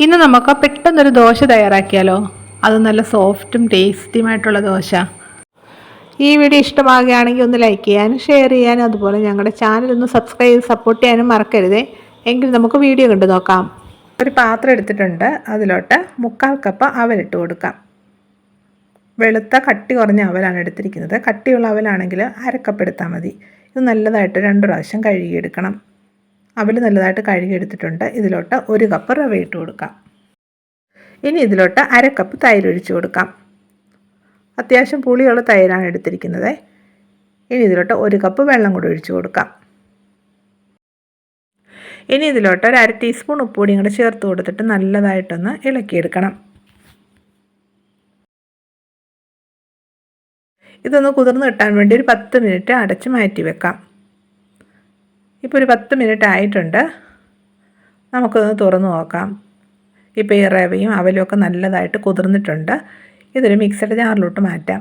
ഇന്ന് നമുക്ക് പെട്ടെന്നൊരു ദോശ തയ്യാറാക്കിയാലോ. അത് നല്ല സോഫ്റ്റും ടേസ്റ്റിയുമായിട്ടുള്ള ദോശ. ഈ വീഡിയോ ഇഷ്ടമാകുകയാണെങ്കിൽ ഒന്ന് ലൈക്ക് ചെയ്യാനും ഷെയർ ചെയ്യാനും അതുപോലെ ഞങ്ങളുടെ ചാനൽ ഒന്ന് സബ്സ്ക്രൈബ് ചെയ്ത് സപ്പോർട്ട് ചെയ്യാനും മറക്കരുതേ. എങ്കിൽ നമുക്ക് വീഡിയോ കണ്ടു നോക്കാം. ഒരു പാത്രം എടുത്തിട്ടുണ്ട്. അതിലോട്ട് 1/4 കപ്പ് അവലിട്ട് കൊടുക്കാം. വെളുത്ത കട്ടി കുറഞ്ഞ അവലാണ് എടുത്തിരിക്കുന്നത്. കട്ടിയുള്ള അവലാണെങ്കിൽ 1/2 കപ്പ് എടുത്താൽ മതി. ഇത് നല്ലതായിട്ട് 2 പ്രാവശ്യം കഴുകിയെടുക്കണം. അവൽ നല്ലതായിട്ട് കഴുകിയെടുത്തിട്ടുണ്ട്. ഇതിലോട്ട് 1 കപ്പ് റവ ഇട്ട് കൊടുക്കാം. ഇനി ഇതിലോട്ട് 1/2 കപ്പ് തൈര് ഒഴിച്ച് കൊടുക്കാം. അത്യാവശ്യം പുളിയുള്ള തൈരാണ് എടുത്തിരിക്കുന്നത്. ഇനി ഇതിലോട്ട് 1 കപ്പ് വെള്ളം കൂടി ഒഴിച്ച് കൊടുക്കാം. ഇനി ഇതിലോട്ട് ഒരു 1/2 ടീസ്പൂൺ ഉപ്പുപൊടിയും കൂടെ ചേർത്ത് കൊടുത്തിട്ട് നല്ലതായിട്ടൊന്ന് ഇളക്കിയെടുക്കണം. ഇതൊന്ന് കുതിർന്ന് കിട്ടാൻ വേണ്ടി ഒരു 10 മിനിറ്റ് അടച്ച് മാറ്റി വെക്കാം. ഇപ്പോൾ ഒരു 10 മിനിറ്റ് ആയിട്ടുണ്ട്. നമുക്കൊന്ന് തുറന്ന് നോക്കാം. ഇപ്പോൾ ഈ റവയും അവലും ഒക്കെ നല്ലതായിട്ട് കുതിർന്നിട്ടുണ്ട്. ഇതൊരു മിക്സഡ് ജാറിലോട്ട് മാറ്റാം.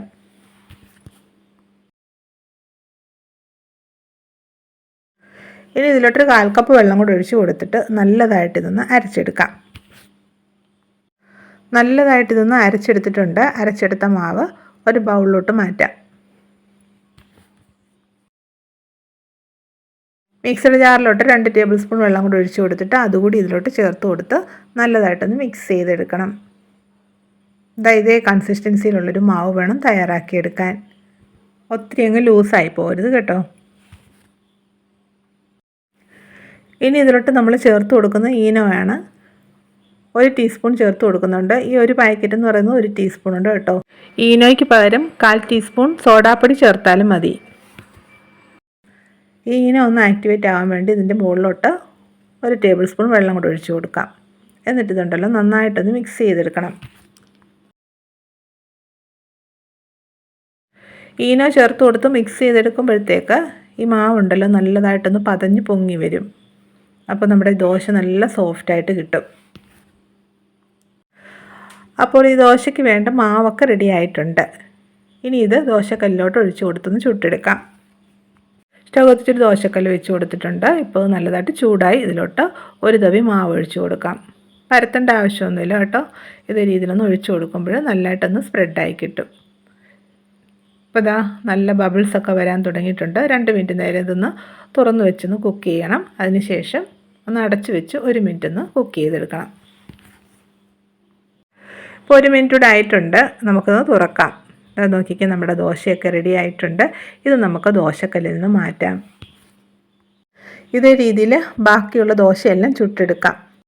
ഇനി ഇതിലോട്ടൊരു 1/4 കപ്പ് വെള്ളം കൂടി ഒഴിച്ച് കൊടുത്തിട്ട് നല്ലതായിട്ട് ഇതൊന്ന് അരച്ചെടുക്കാം. നല്ലതായിട്ട് ഇതൊന്ന് അരച്ചെടുത്തിട്ടുണ്ട്. അരച്ചെടുത്ത മാവ് ഒരു ബൗളിലോട്ട് മാറ്റാം. മിക്സഡ് ജാറിലോട്ട് 2 ടേബിൾ സ്പൂൺ വെള്ളം കൂടി ഒഴിച്ച് കൊടുത്തിട്ട് അതുകൂടി ഇതിലോട്ട് ചേർത്ത് കൊടുത്ത് നല്ലതായിട്ടൊന്ന് മിക്സ് ചെയ്തെടുക്കണം. ഇതേ കൺസിസ്റ്റൻസിയിലുള്ളൊരു മാവ് വേണം തയ്യാറാക്കിയെടുക്കാൻ. ഒത്തിരി അങ്ങ് ലൂസായി പോകരുത് കേട്ടോ. ഇനി ഇതിലോട്ട് നമ്മൾ ചേർത്ത് കൊടുക്കുന്ന ഈനോയാണ്. 1 ടീസ്പൂൺ ചേർത്ത് കൊടുക്കുന്നുണ്ട്. ഈ ഒരു പാക്കറ്റ് എന്ന് പറയുന്നത് 1 ടീസ്പൂൺ ഉണ്ട് കേട്ടോ. ഈനോയ്ക്ക് പകരം 1/4 ടീസ്പൂൺ സോഡാപ്പൊടി ചേർത്താലും മതി. ഈ ഈന ഒന്ന് ആക്ടിവേറ്റ് ആവാൻ വേണ്ടി ഇതിൻ്റെ മുകളിലോട്ട് 1 ടേബിൾ സ്പൂൺ വെള്ളം കൂടി ഒഴിച്ച് കൊടുക്കാം. എന്നിട്ട് ഇതുണ്ടല്ലോ നന്നായിട്ടൊന്ന് മിക്സ് ചെയ്തെടുക്കണം. ഈനോ ചേർത്ത് കൊടുത്ത് മിക്സ് ചെയ്തെടുക്കുമ്പോഴത്തേക്ക് ഈ മാവുണ്ടല്ലോ നല്ലതായിട്ടൊന്ന് പതഞ്ഞ് പൊങ്ങി വരും. അപ്പോൾ നമ്മുടെ ദോശ നല്ല സോഫ്റ്റായിട്ട് കിട്ടും. അപ്പോൾ ഈ ദോശയ്ക്ക് വേണ്ട മാവൊക്കെ റെഡി ആയിട്ടുണ്ട്. ഇനി ഇത് ദോശക്കല്ലിലോട്ട് ഒഴിച്ച് കൊടുത്തൊന്ന് ചുട്ടെടുക്കാം. സ്റ്റവ് കത്തിച്ചൊരു ദോശക്കല്ല് വെച്ച് കൊടുത്തിട്ടുണ്ട്. ഇപ്പോൾ നല്ലതായിട്ട് ചൂടായി. ഇതിലോട്ട് 1 തവി മാവ് ഒഴിച്ച് കൊടുക്കാം. പരത്തേണ്ട ആവശ്യമൊന്നുമില്ല കേട്ടോ. ഇതേ രീതിയിലൊന്ന് ഒഴിച്ച് കൊടുക്കുമ്പോൾ നല്ലതായിട്ടൊന്ന് സ്പ്രെഡായി കിട്ടും. ഇപ്പോൾ ഇതാ നല്ല ബബിൾസൊക്കെ വരാൻ തുടങ്ങിയിട്ടുണ്ട്. 2 മിനിറ്റ് നേരം ഇതൊന്ന് തുറന്ന് വെച്ചൊന്ന് കുക്ക് ചെയ്യണം. അതിനുശേഷം ഒന്ന് അടച്ച് വെച്ച് 1 മിനിറ്റ് ഒന്ന് കുക്ക് ചെയ്തെടുക്കണം. ഇപ്പോൾ 1 മിനിറ്റ് കൂടെ ആയിട്ടുണ്ട്. നമുക്കൊന്ന് തുറക്കാം. അത് നോക്കിക്കാൻ നമ്മുടെ ദോശയൊക്കെ റെഡി ആയിട്ടുണ്ട്. ഇത് നമുക്ക് ദോശക്കല്ലിൽ നിന്ന് മാറ്റാം. ഇതേ രീതിയിൽ ബാക്കിയുള്ള ദോശയെല്ലാം ചുട്ടെടുക്കാം.